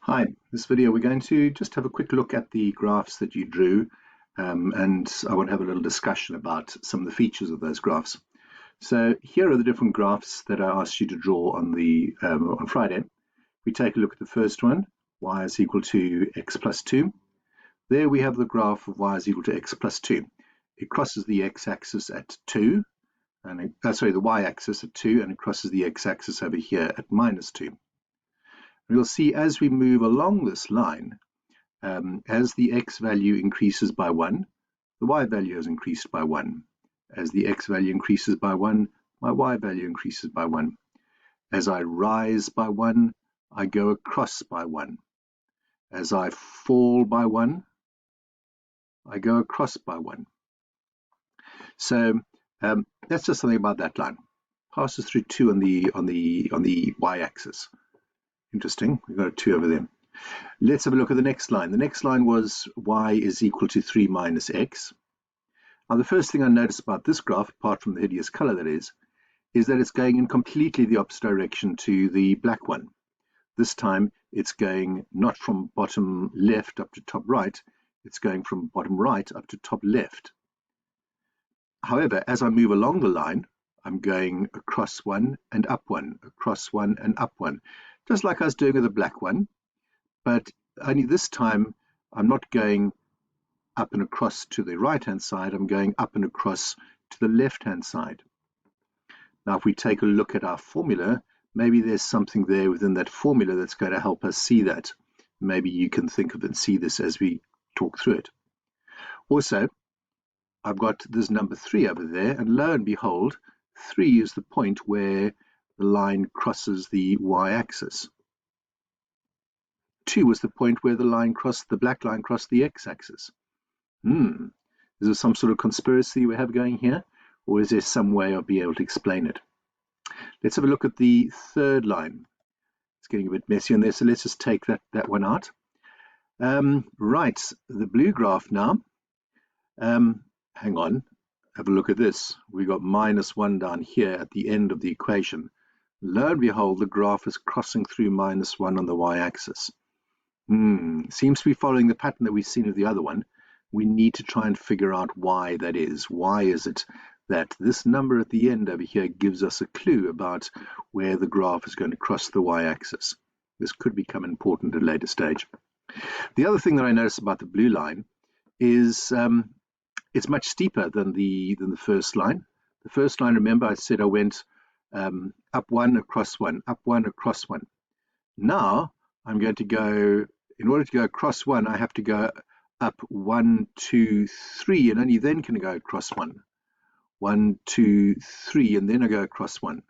Hi, this video we're going to just have a quick look at the graphs that you drew, and I want to have a little discussion about some of the features of those graphs. So here are the different graphs that I asked you to draw on Friday. We take a look at the first one, y is equal to x plus 2. There we have the graph of y is equal to x plus 2. It crosses the x-axis at 2, and the y-axis at 2, and it crosses the x-axis over here at minus 2. We'll see as we move along this line, as the x value increases by 1, the y value has increased by 1. As the x value increases by 1, my y value increases by 1. As I rise by 1, I go across by 1. As I fall by 1, I go across by 1. So that's just something about that line. Passes through 2 on the y-axis. Interesting, we've got a 2 over there. Let's have a look at the next line. The next line was y is equal to 3 minus x. Now the first thing I notice about this graph, apart from the hideous color that is that it's going in completely the opposite direction to the black one. This time it's going not from bottom left up to top right, it's going from bottom right up to top left. However, as I move along the line, I'm going across 1 and up 1, across 1 and up 1, just like I was doing with the black one, but only this time I'm not going up and across to the right-hand side, I'm going up and across to the left-hand side. Now, if we take a look at our formula, maybe there's something there within that formula that's going to help us see that. Maybe you can think of and see this as we talk through it. Also, I've got this number 3 over there, and lo and behold, 3 is the point where the line crosses the y-axis. 2 was the point where the black line crossed the x-axis. Is there some sort of conspiracy we have going here, or is there some way of being able to explain it? Let's have a look at the third line. It's getting a bit messy on there, so let's just take that one out. Right, the blue graph now. Hang on, have a look at this. We've got minus 1 down here at the end of the equation. Lo and behold, the graph is crossing through minus 1 on the y-axis. Seems to be following the pattern that we've seen with the other one. We need to try and figure out why that is. Why is it that this number at the end over here gives us a clue about where the graph is going to cross the y-axis? This could become important at a later stage. The other thing that I notice about the blue line is it's much steeper than the first line. The first line, remember, I said I went up 1, across 1, up 1, across 1. Now I'm going to go, in order to go across 1, I have to go up 1, 2, 3, and only then can I go across 1. 1, 2, 3, and then I go across 1.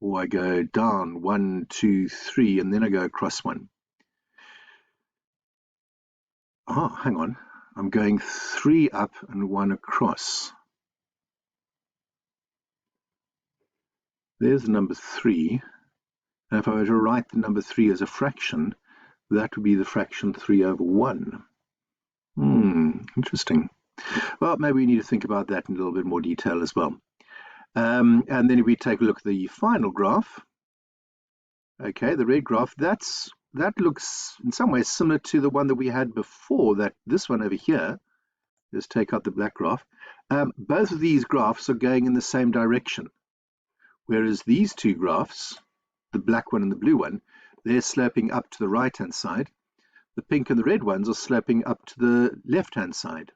Or I go down 1, 2, 3, and then I go across 1. Oh, hang on. I'm going 3 up and 1 across. There's the number 3. And if I were to write the number 3 as a fraction, that would be the fraction 3 over 1. Interesting. Well, maybe we need to think about that in a little bit more detail as well. And then if we take a look at the final graph, okay, the red graph, that looks in some ways similar to the one that we had before, this one over here. Let's take out the black graph. Both of these graphs are going in the same direction, whereas these two graphs, the black one and the blue one, they're sloping up to the right-hand side. The pink and the red ones are sloping up to the left-hand side.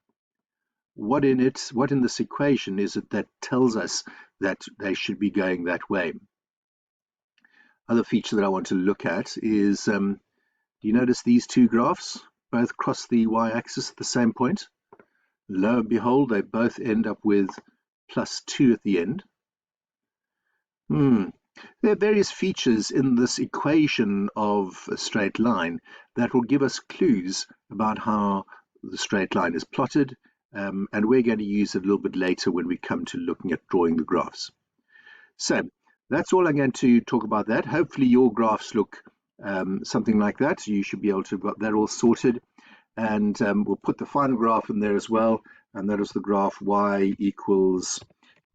What in this equation is it that tells us that they should be going that way? Other feature that I want to look at is, do you notice these two graphs both cross the y-axis at the same point? Lo and behold, they both end up with plus 2 at the end. There are various features in this equation of a straight line that will give us clues about how the straight line is plotted, and we're going to use it a little bit later when we come to looking at drawing the graphs. So that's all I'm going to talk about that. Hopefully your graphs look something like that. You should be able to have got that all sorted, and we'll put the final graph in there as well, and that is the graph y equals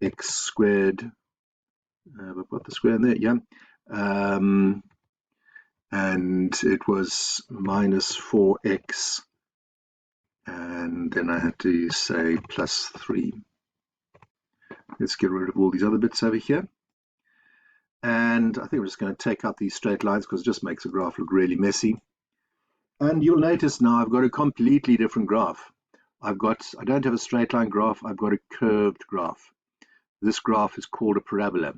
x squared. We've got the square in there, yeah. and it was minus 4x, and then I had to say plus 3. Let's get rid of all these other bits over here. And I think we're just going to take out these straight lines because it just makes the graph look really messy. And you'll notice now I've got a completely different graph. I don't have a straight line graph, I've got a curved graph. This graph is called a parabola.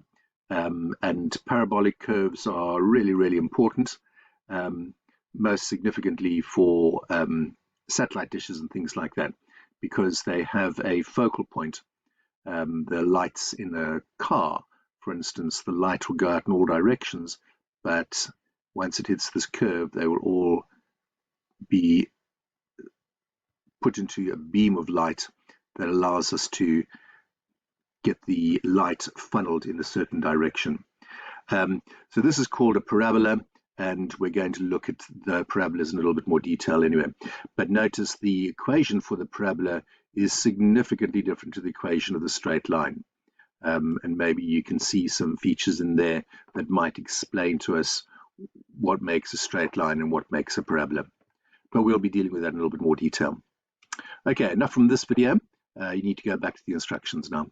And parabolic curves are really, really important, most significantly for satellite dishes and things like that, because they have a focal point. The lights in a car, for instance, the light will go out in all directions, but once it hits this curve, they will all be put into a beam of light that allows us to get the light funneled in a certain direction. So this is called a parabola, and we're going to look at the parabolas in a little bit more detail anyway. But notice the equation for the parabola is significantly different to the equation of the straight line. And maybe you can see some features in there that might explain to us what makes a straight line and what makes a parabola. But we'll be dealing with that in a little bit more detail. Okay, enough from this video. You need to go back to the instructions now.